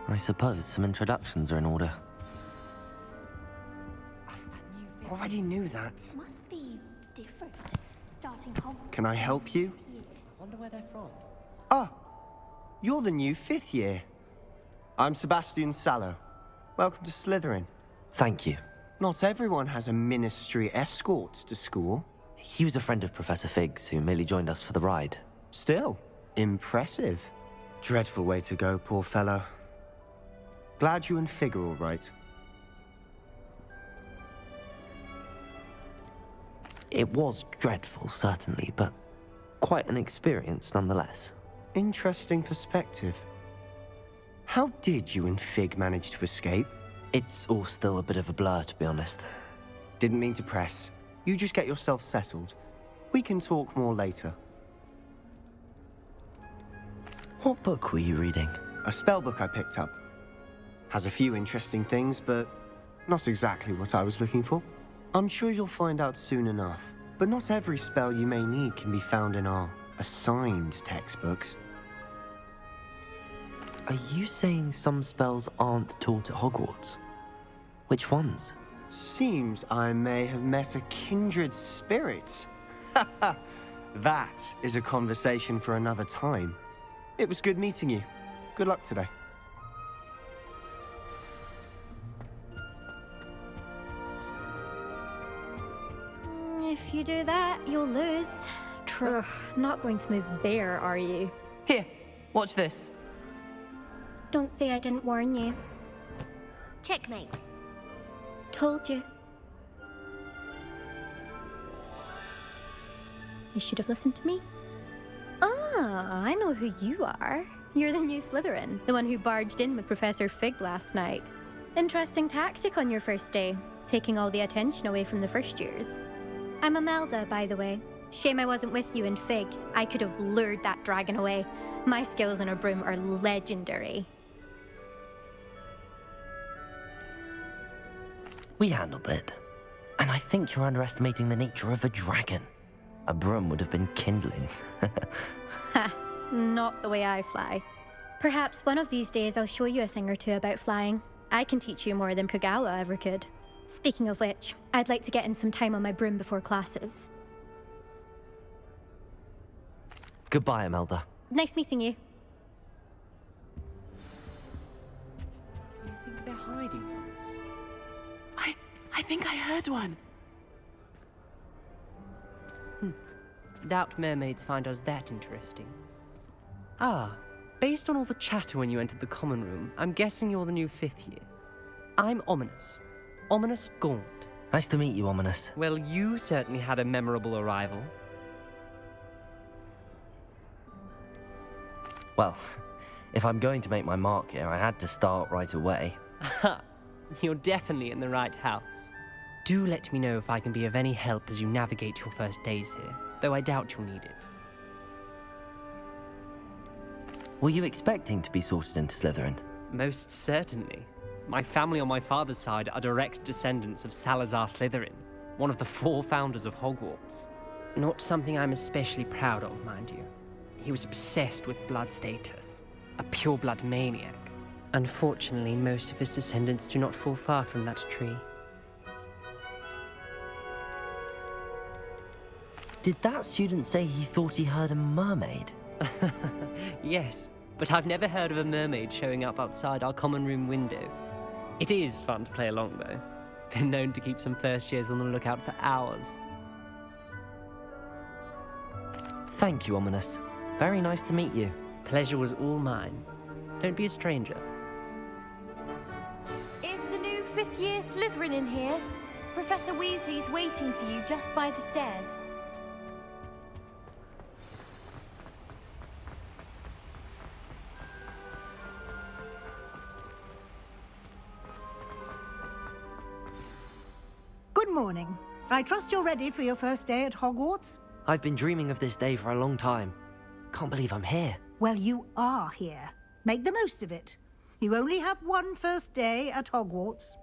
I suppose some introductions are in order. Already knew that. Must be different. Starting Hogwarts. Can I help you? Wonder where they're from. Ah, you're the new 5th year. I'm Sebastian Sallow. Welcome to Slytherin. Thank you. Not everyone has a ministry escort to school. He was a friend of Professor Fig's who merely joined us for the ride. Still, impressive. Dreadful way to go, poor fellow. Glad you and Fig are all right. It was dreadful, certainly, but quite an experience nonetheless. Interesting perspective. How did you and Fig manage to escape? It's all still a bit of a blur, to be honest. Didn't mean to press. You just get yourself settled. We can talk more later. What book were you reading? A spell book I picked up. Has a few interesting things, but not exactly what I was looking for. I'm sure you'll find out soon enough. But not every spell you may need can be found in our assigned textbooks. Are you saying some spells aren't taught at Hogwarts? Which ones? Seems I may have met a kindred spirit. That is a conversation for another time. It was good meeting you. Good luck today. If you do that, you'll lose. Ugh, not going to move there, are you? Here, watch this. Don't say I didn't warn you. Checkmate. Told you. You should have listened to me. Ah, I know who you are. You're the new Slytherin, the one who barged in with Professor Fig last night. Interesting tactic on your first day, taking all the attention away from the first years. I'm Imelda, by the way. Shame I wasn't with you and Fig. I could have lured that dragon away. My skills on a broom are legendary. We handled it. And I think you're underestimating the nature of a dragon. A broom would have been kindling. Ha, not the way I fly. Perhaps one of these days I'll show you a thing or two about flying. I can teach you more than Kogawa ever could. Speaking of which, I'd like to get in some time on my broom before classes. Goodbye, Imelda. Nice meeting you. You think they're hiding from us? I think I heard one. Doubt mermaids find us that interesting. Ah, based on all the chatter when you entered the common room, I'm guessing you're the new 5th year. I'm Ominous. Ominous Gaunt. Nice to meet you, Ominous. Well, you certainly had a memorable arrival. Well, if I'm going to make my mark here, I had to start right away. Aha, you're definitely in the right house. Do let me know if I can be of any help as you navigate your first days here, though I doubt you'll need it. Were you expecting to be sorted into Slytherin? Most certainly. My family on my father's side are direct descendants of Salazar Slytherin, one of the 4 founders of Hogwarts. Not something I'm especially proud of, mind you. He was obsessed with blood status, a pure-blood maniac. Unfortunately, most of his descendants do not fall far from that tree. Did that student say he thought he heard a mermaid? Yes, but I've never heard of a mermaid showing up outside our common room window. It is fun to play along, though. Been known to keep some first years on the lookout for hours. Thank you, Ominous. Very nice to meet you. Pleasure was all mine. Don't be a stranger. Is the new 5th year Slytherin in here? Professor Weasley's waiting for you just by the stairs. Good morning. I trust you're ready for your first day at Hogwarts? I've been dreaming of this day for a long time. Can't believe I'm here. Well, you are here. Make the most of it. You only have one first day at Hogwarts.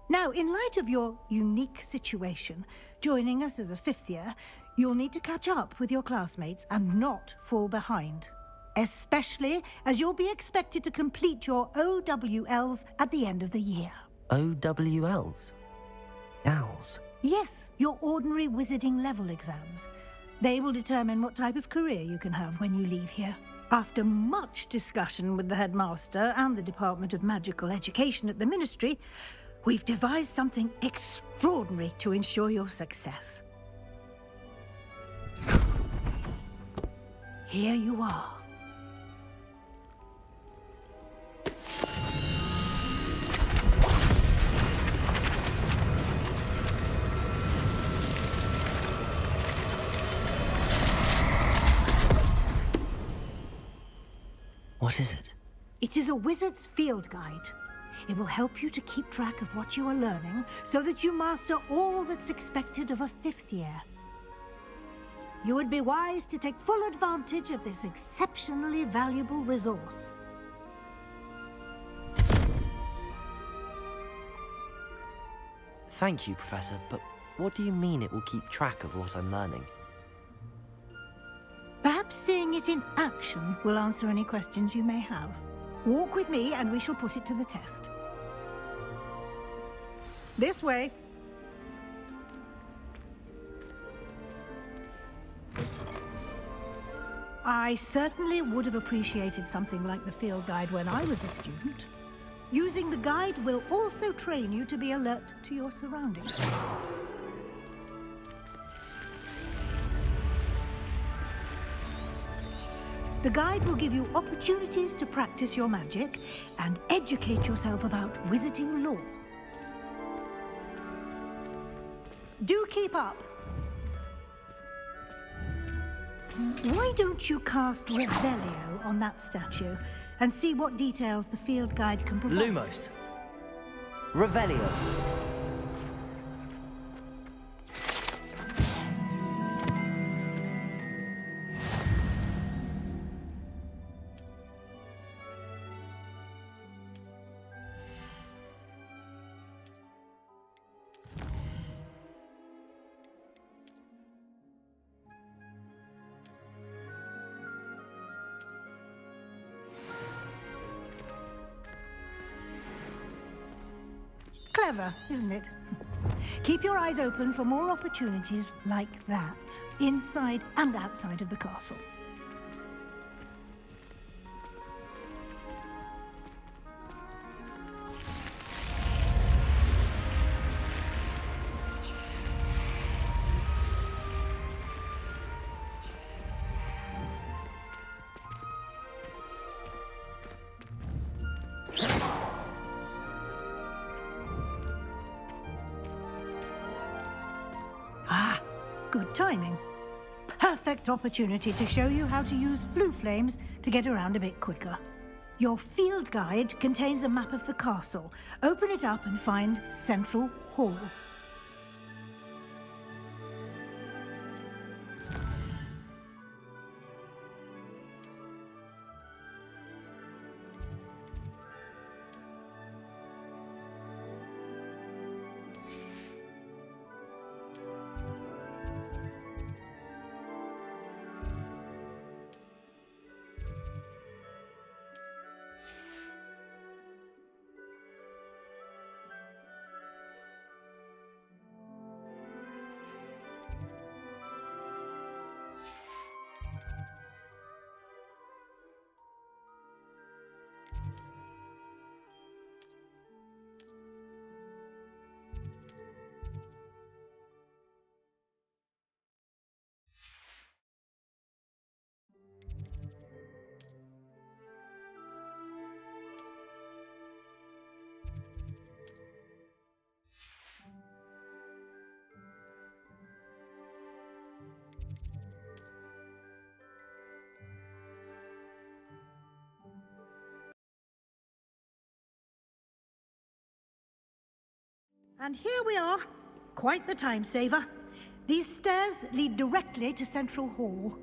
Now, in light of your unique situation, joining us as a 5th year, you'll need to catch up with your classmates and not fall behind. especially as you'll be expected to complete your OWLs at the end of the year. OWLs? Owls? Yes, your ordinary wizarding level exams. They will determine what type of career you can have when you leave here. After much discussion with the headmaster and the Department of Magical Education at the Ministry, we've devised something extraordinary to ensure your success. Here you are. What is it? It is a wizard's field guide. It will help you to keep track of what you are learning so that you master all that's expected of a 5th year. You would be wise to take full advantage of this exceptionally valuable resource. Thank you, Professor, but what do you mean it will keep track of what I'm learning? Perhaps seeing it in action will answer any questions you may have. Walk with me and we shall put it to the test. This way. I certainly would have appreciated something like the field guide when I was a student. Using the guide will also train you to be alert to your surroundings. The guide will give you opportunities to practice your magic and educate yourself about wizarding lore. Do keep up. Why don't you cast Revelio on that statue and see what details the field guide can provide? Lumos. Revelio. Clever, isn't it? Keep your eyes open for more opportunities like that, inside and outside of the castle. Good timing. Perfect opportunity to show you how to use flue flames to get around a bit quicker. Your field guide contains a map of the castle. Open it up and find Central Hall. And here we are. Quite the time saver. These stairs lead directly to Central Hall.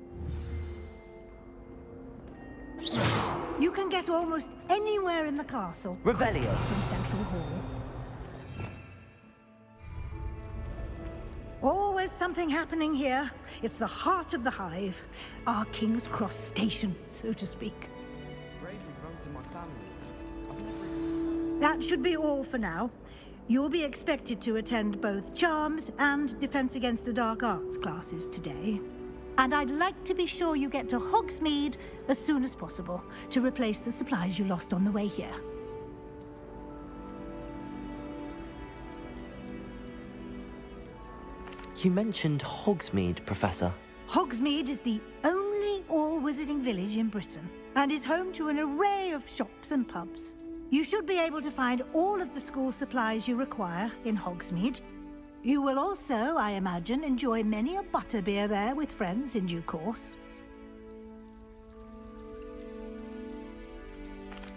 You can get almost anywhere in the castle Revelio. from Central Hall. Always something happening here. It's the heart of the hive. Our King's Cross station, so to speak. That should be all for now. You'll be expected to attend both Charms and Defense Against the Dark Arts classes today. And I'd like to be sure you get to Hogsmeade as soon as possible to replace the supplies you lost on the way here. You mentioned Hogsmeade, Professor. Hogsmeade is the only all-wizarding village in Britain and is home to an array of shops and pubs. You should be able to find all of the school supplies you require in Hogsmeade. You will also, I imagine, enjoy many a butterbeer there with friends in due course.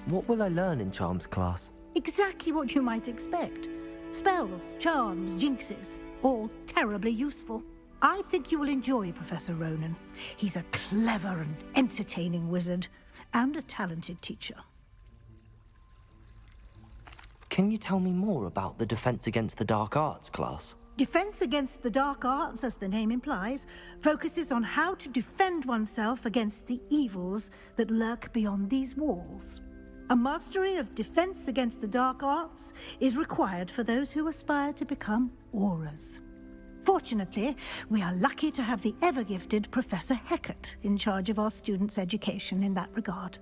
What will I learn in Charms class? Exactly what you might expect. Spells, charms, jinxes, all terribly useful. I think you will enjoy Professor Ronan. He's a clever and entertaining wizard, and a talented teacher. Can you tell me more about the Defense Against the Dark Arts class? Defense Against the Dark Arts, as the name implies, focuses on how to defend oneself against the evils that lurk beyond these walls. A mastery of Defense Against the Dark Arts is required for those who aspire to become Auras. Fortunately, we are lucky to have the ever-gifted Professor Hecat in charge of our students' education in that regard.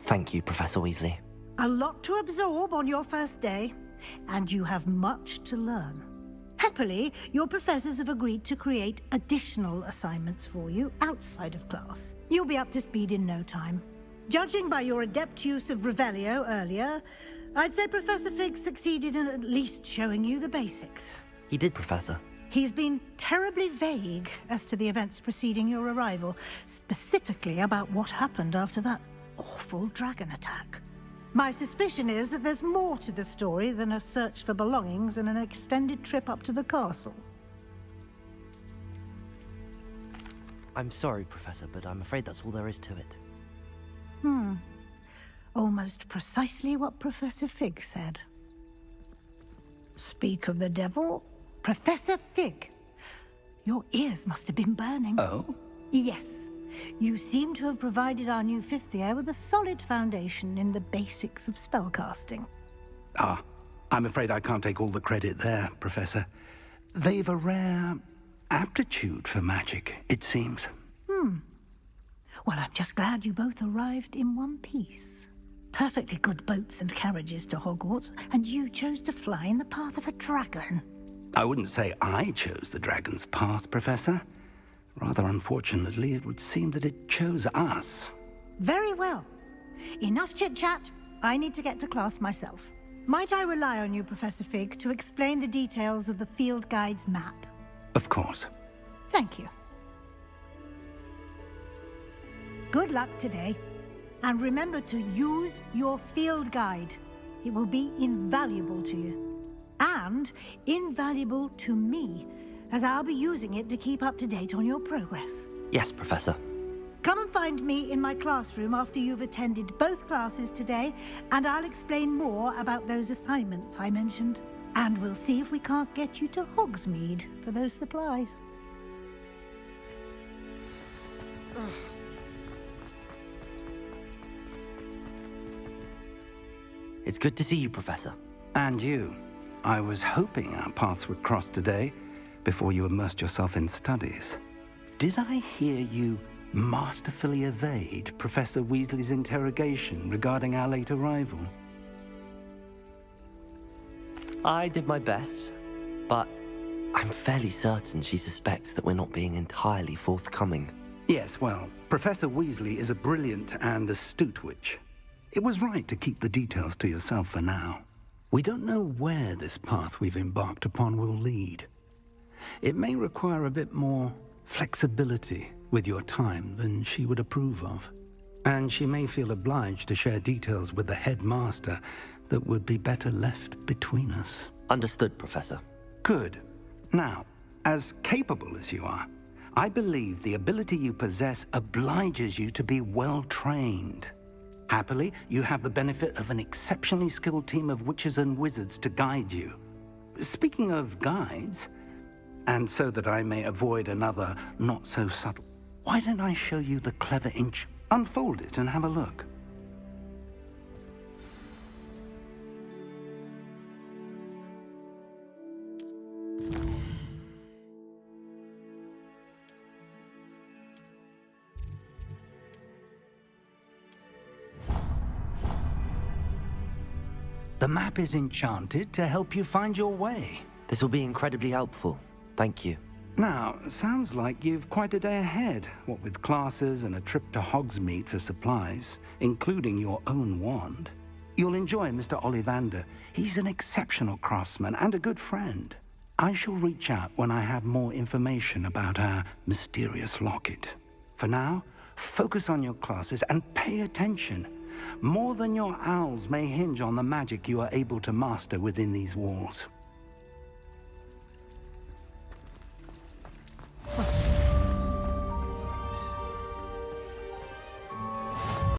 Thank you, Professor Weasley. A lot to absorb on your first day, and you have much to learn. Happily, your professors have agreed to create additional assignments for you outside of class. You'll be up to speed in no time. Judging by your adept use of Revelio earlier, I'd say Professor Fig succeeded in at least showing you the basics. He did, Professor. He's been terribly vague as to the events preceding your arrival, specifically about what happened after that awful dragon attack. My suspicion is that there's more to the story than a search for belongings and an extended trip up to the castle. I'm sorry, Professor, but I'm afraid that's all there is to it. Almost precisely what Professor Fig said. Speak of the devil, Professor Fig. Your ears must have been burning. Oh? Yes. You seem to have provided our new fifth year with a solid foundation in the basics of spellcasting. Ah, I'm afraid I can't take all the credit there, Professor. They've a rare aptitude for magic, it seems. Well, I'm just glad you both arrived in one piece. Perfectly good boats and carriages to Hogwarts, and you chose to fly in the path of a dragon. I wouldn't say I chose the dragon's path, Professor. Rather unfortunately, it would seem that it chose us. Very well. Enough chit-chat. I need to get to class myself. Might I rely on you, Professor Fig, to explain the details of the field guide's map? Of course. Thank you. Good luck today. And remember to use your field guide. It will be invaluable to you. And invaluable to me, as I'll be using it to keep up to date on your progress. Yes, Professor. Come and find me in my classroom after you've attended both classes today, and I'll explain more about those assignments I mentioned. And we'll see if we can't get you to Hogsmeade for those supplies. It's good to see you, Professor. And you. I was hoping our paths would cross today, before you immersed yourself in studies. Did I hear you masterfully evade Professor Weasley's interrogation regarding our late arrival? I did my best, but I'm fairly certain she suspects that we're not being entirely forthcoming. Yes, well, Professor Weasley is a brilliant and astute witch. It was right to keep the details to yourself for now. We don't know where this path we've embarked upon will lead. It may require a bit more flexibility with your time than she would approve of. And she may feel obliged to share details with the headmaster that would be better left between us. Understood, Professor. Good. Now, as capable as you are, I believe the ability you possess obliges you to be well trained. Happily, you have the benefit of an exceptionally skilled team of witches and wizards to guide you. Speaking of guides, and so that I may avoid another not-so-subtle, why don't I show you the clever inch? Unfold it and have a look. The map is enchanted to help you find your way. This will be incredibly helpful. Thank you. Now, sounds like you've quite a day ahead, what with classes and a trip to Hogsmeade for supplies, including your own wand. You'll enjoy Mr. Ollivander. He's an exceptional craftsman and a good friend. I shall reach out when I have more information about our mysterious locket. For now, focus on your classes and pay attention. More than your owls may hinge on the magic you are able to master within these walls.